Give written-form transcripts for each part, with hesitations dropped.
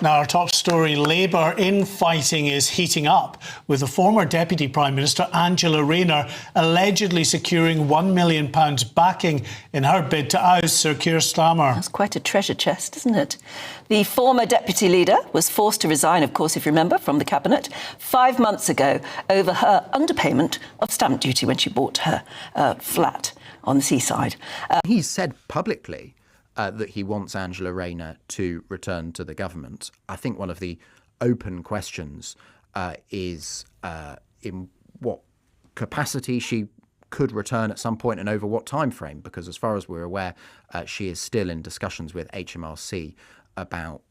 Now, our top story, Labour infighting is heating up, with the former Deputy Prime Minister Angela Rayner allegedly securing £1 million backing in her bid to oust Sir Keir Starmer. That's quite a treasure chest, isn't it? The former deputy leader was forced to resign, of course, if you remember, from the cabinet 5 months ago over her underpayment of stamp duty when she bought her flat on the seaside. He's said publicly that he wants Angela Rayner to return to the government. I think one of the open questions is in what capacity she could return at some point and over what time frame, because as far as we're aware, she is still in discussions with HMRC about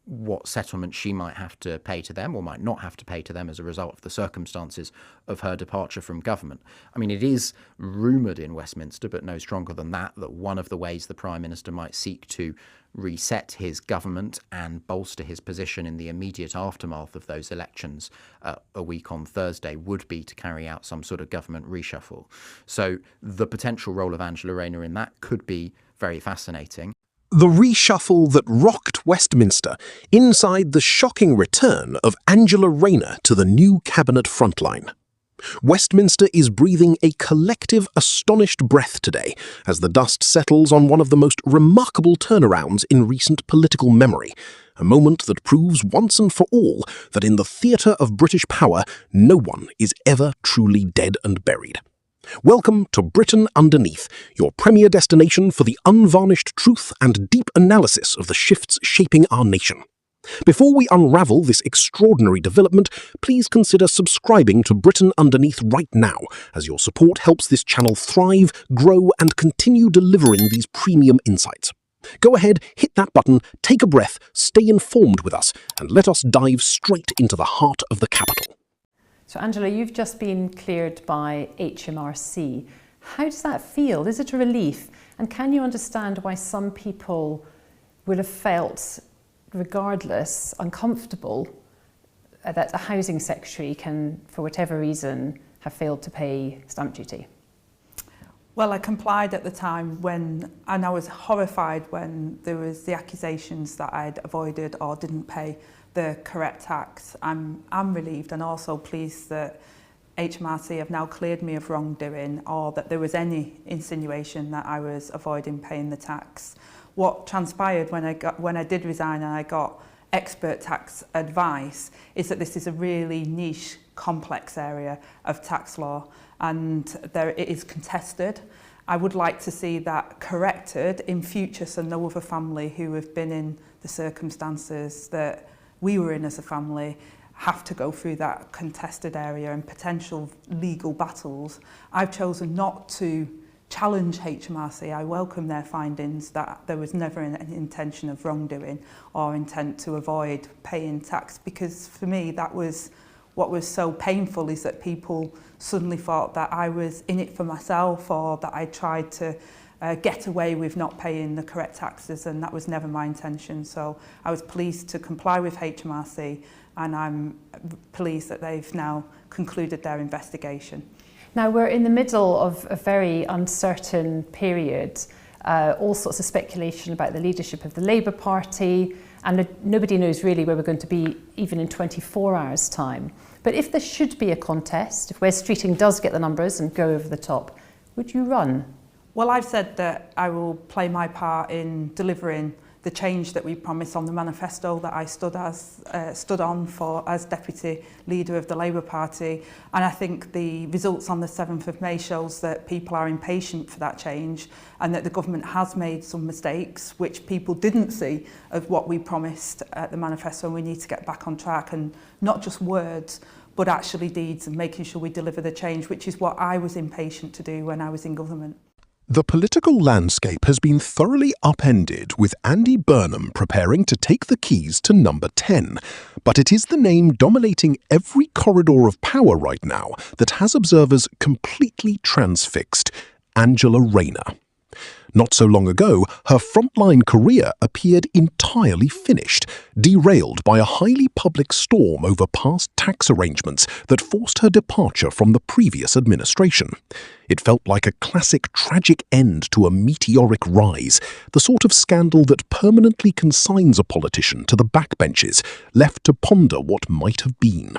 what settlement she might have to pay to them or might not have to pay to them as a result of the circumstances of her departure from government. I mean, it is rumoured in Westminster, but no stronger than that, that one of the ways the Prime Minister might seek to reset his government and bolster his position in the immediate aftermath of those elections a week on Thursday would be to carry out some sort of government reshuffle. So the potential role of Angela Rayner in that could be very fascinating. The reshuffle that rocked Westminster inside the shocking return of Angela Rayner to the new cabinet frontline. Westminster is breathing a collective, astonished breath today as the dust settles on one of the most remarkable turnarounds in recent political memory, a moment that proves once and for all that in the theatre of British power, no one is ever truly dead and buried. Welcome to Britain Underneath, your premier destination for the unvarnished truth and deep analysis of the shifts shaping our nation. Before we unravel this extraordinary development, please consider subscribing to Britain Underneath right now, as your support helps this channel thrive, grow, and continue delivering these premium insights. Go ahead, hit that button, take a breath, stay informed with us, and let us dive straight into the heart of the capital. So Angela, you've just been cleared by HMRC. How does that feel? Is it a relief? And can you understand why some people would have felt, regardless, uncomfortable that a housing secretary can, for whatever reason, have failed to pay stamp duty? Well, I complied at the time and I was horrified when there was the accusations that I'd avoided or didn't pay the correct tax. I'm relieved and also pleased that HMRC have now cleared me of wrongdoing or that there was any insinuation that I was avoiding paying the tax. What transpired when I did resign and I got expert tax advice is that this is a really niche, complex area of tax law and it is contested. I would like to see that corrected in future so no other family who have been in the circumstances that we were in as a family have to go through that contested area and potential legal battles. I've chosen not to challenge HMRC. I welcome their findings that there was never an intention of wrongdoing or intent to avoid paying tax, because for me that was what was so painful, is that people suddenly thought that I was in it for myself or that I tried to get away with not paying the correct taxes, and that was never my intention. So I was pleased to comply with HMRC and I'm pleased that they've now concluded their investigation. Now we're in the middle of a very uncertain period, all sorts of speculation about the leadership of the Labour Party, and nobody knows really where we're going to be even in 24 hours' time. But if there should be a contest, if Wes Streeting does get the numbers and go over the top, would you run? Well, I've said that I will play my part in delivering the change that we promised on the manifesto that I stood on for as Deputy Leader of the Labour Party. And I think the results on the 7th of May shows that people are impatient for that change and that the government has made some mistakes which people didn't see of what we promised at the manifesto. We need to get back on track, and not just words, but actually deeds, and making sure we deliver the change, which is what I was impatient to do when I was in government. The political landscape has been thoroughly upended, with Andy Burnham preparing to take the keys to number 10. But it is the name dominating every corridor of power right now that has observers completely transfixed: Angela Rayner. Not so long ago, her frontline career appeared entirely finished, derailed by a highly public storm over past tax arrangements that forced her departure from the previous administration. It felt like a classic tragic end to a meteoric rise, the sort of scandal that permanently consigns a politician to the backbenches, left to ponder what might have been.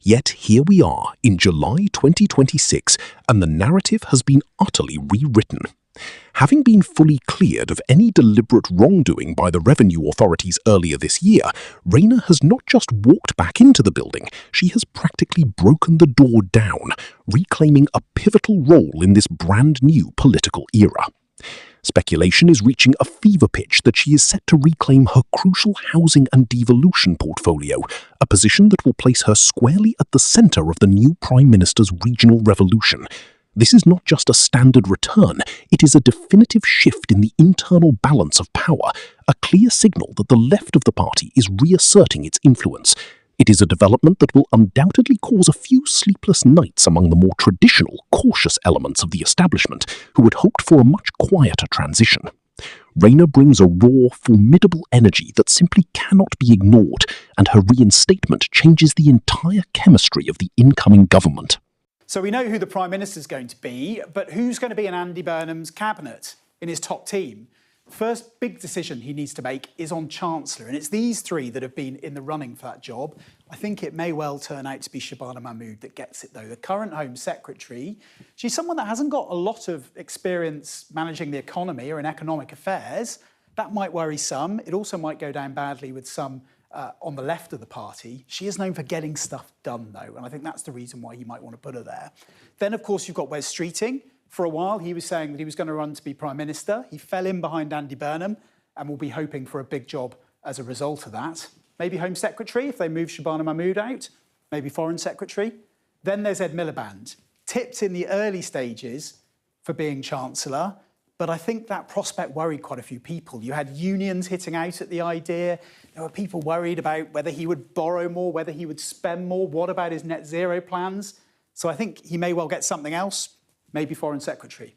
Yet here we are in July 2026, and the narrative has been utterly rewritten. Having been fully cleared of any deliberate wrongdoing by the revenue authorities earlier this year, Rayner has not just walked back into the building, she has practically broken the door down, reclaiming a pivotal role in this brand new political era. Speculation is reaching a fever pitch that she is set to reclaim her crucial housing and devolution portfolio, a position that will place her squarely at the centre of the new Prime Minister's regional revolution. This is not just a standard return, it is a definitive shift in the internal balance of power, a clear signal that the left of the party is reasserting its influence. It is a development that will undoubtedly cause a few sleepless nights among the more traditional, cautious elements of the establishment who had hoped for a much quieter transition. Rayner brings a raw, formidable energy that simply cannot be ignored, and her reinstatement changes the entire chemistry of the incoming government. So we know who the Prime Minister's going to be, but who's going to be in Andy Burnham's cabinet, in his top team? First big decision he needs to make is on Chancellor, and it's these three that have been in the running for that job. I think it may well turn out to be Shabana Mahmood that gets it, though. The current Home Secretary, she's someone that hasn't got a lot of experience managing the economy or in economic affairs. That might worry some. It also might go down badly with some on the left of the party. She is known for getting stuff done, though, and I think that's the reason why you might want to put her there. Then, of course, you've got Wes Streeting. For a while, he was saying that he was going to run to be Prime Minister. He fell in behind Andy Burnham and will be hoping for a big job as a result of that. Maybe Home Secretary, if they move Shabana Mahmood out. Maybe Foreign Secretary. Then there's Ed Miliband, tipped in the early stages for being Chancellor, but I think that prospect worried quite a few people. You had unions hitting out at the idea. There were people worried about whether he would borrow more, whether he would spend more. What about his net zero plans? So I think he may well get something else, maybe Foreign Secretary.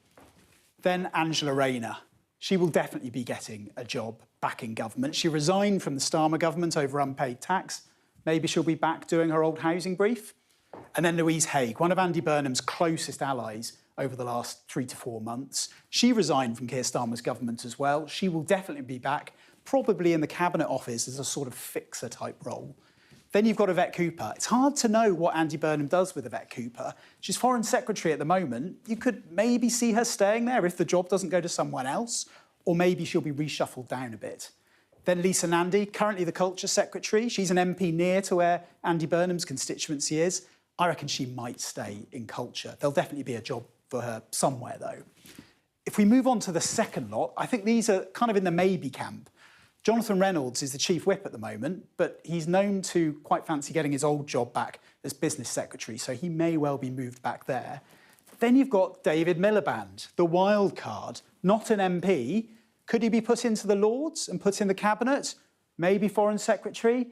Then Angela Rayner. She will definitely be getting a job back in government. She resigned from the Starmer government over unpaid tax. Maybe she'll be back doing her old housing brief. And then Louise Haigh, one of Andy Burnham's closest allies over the last 3 to 4 months. She resigned from Keir Starmer's government as well. She will definitely be back, probably in the Cabinet Office as a sort of fixer-type role. Then you've got Yvette Cooper. It's hard to know what Andy Burnham does with Yvette Cooper. She's Foreign Secretary at the moment. You could maybe see her staying there if the job doesn't go to someone else, or maybe she'll be reshuffled down a bit. Then Lisa Nandy, currently the Culture Secretary. She's an MP near to where Andy Burnham's constituency is. I reckon she might stay in culture. There'll definitely be a job for her somewhere, though. If we move on to the second lot, I think these are kind of in the maybe camp. Jonathan Reynolds is the Chief Whip at the moment, but he's known to quite fancy getting his old job back as Business Secretary, so he may well be moved back there. Then you've got David Miliband, the wild card, not an MP. Could he be put into the Lords and put in the Cabinet? Maybe Foreign Secretary?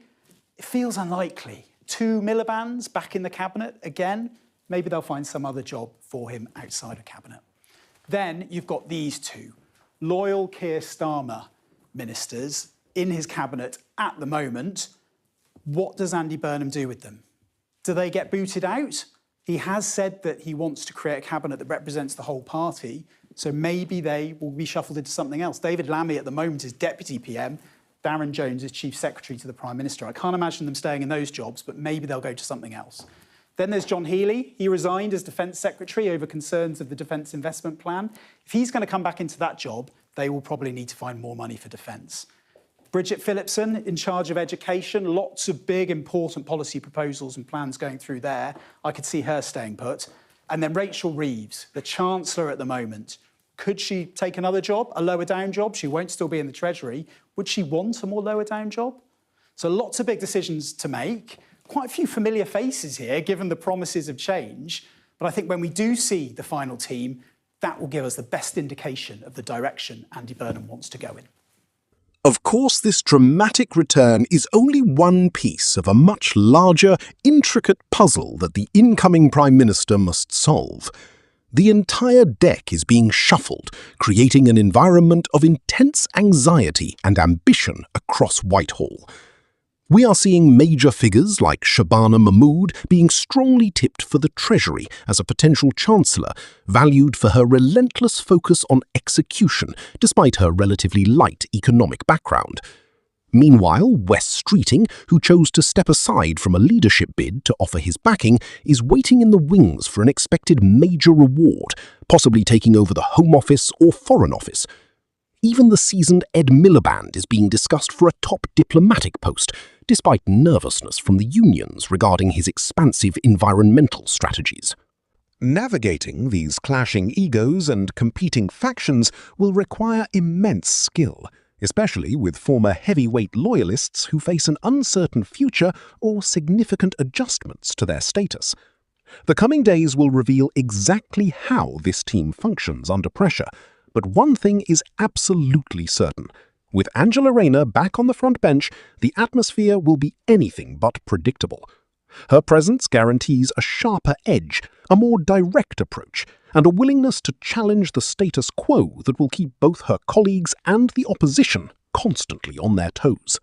It feels unlikely. 2 Milibands back in the Cabinet again. Maybe they'll find some other job for him outside of Cabinet. Then you've got these two, loyal Keir Starmer ministers in his Cabinet at the moment. What does Andy Burnham do with them? Do they get booted out? He has said that he wants to create a Cabinet that represents the whole party, so maybe they will be shuffled into something else. David Lammy at the moment is Deputy PM. Darren Jones is Chief Secretary to the Prime Minister. I can't imagine them staying in those jobs, but maybe they'll go to something else. Then there's John Healey. He resigned as Defence Secretary over concerns of the Defence Investment Plan. If he's going to come back into that job, they will probably need to find more money for defence. Bridget Phillipson, in charge of education, lots of big, important policy proposals and plans going through there. I could see her staying put. And then Rachel Reeves, the Chancellor at the moment. Could she take another job, a lower down job? She won't still be in the Treasury. Would she want a more lower down job? So lots of big decisions to make. Quite a few familiar faces here, given the promises of change. But I think when we do see the final team, that will give us the best indication of the direction Andy Burnham wants to go in. Of course, this dramatic return is only one piece of a much larger, intricate puzzle that the incoming Prime Minister must solve. The entire deck is being shuffled, creating an environment of intense anxiety and ambition across Whitehall. We are seeing major figures like Shabana Mahmood being strongly tipped for the Treasury as a potential Chancellor, valued for her relentless focus on execution despite her relatively light economic background. Meanwhile, Wes Streeting, who chose to step aside from a leadership bid to offer his backing, is waiting in the wings for an expected major reward, possibly taking over the Home Office or Foreign Office. Even the seasoned Ed Miliband is being discussed for a top diplomatic post, despite nervousness from the unions regarding his expansive environmental strategies. Navigating these clashing egos and competing factions will require immense skill, especially with former heavyweight loyalists who face an uncertain future or significant adjustments to their status. The coming days will reveal exactly how this team functions under pressure, but one thing is absolutely certain. With Angela Rayner back on the front bench, the atmosphere will be anything but predictable. Her presence guarantees a sharper edge, a more direct approach, and a willingness to challenge the status quo that will keep both her colleagues and the opposition constantly on their toes.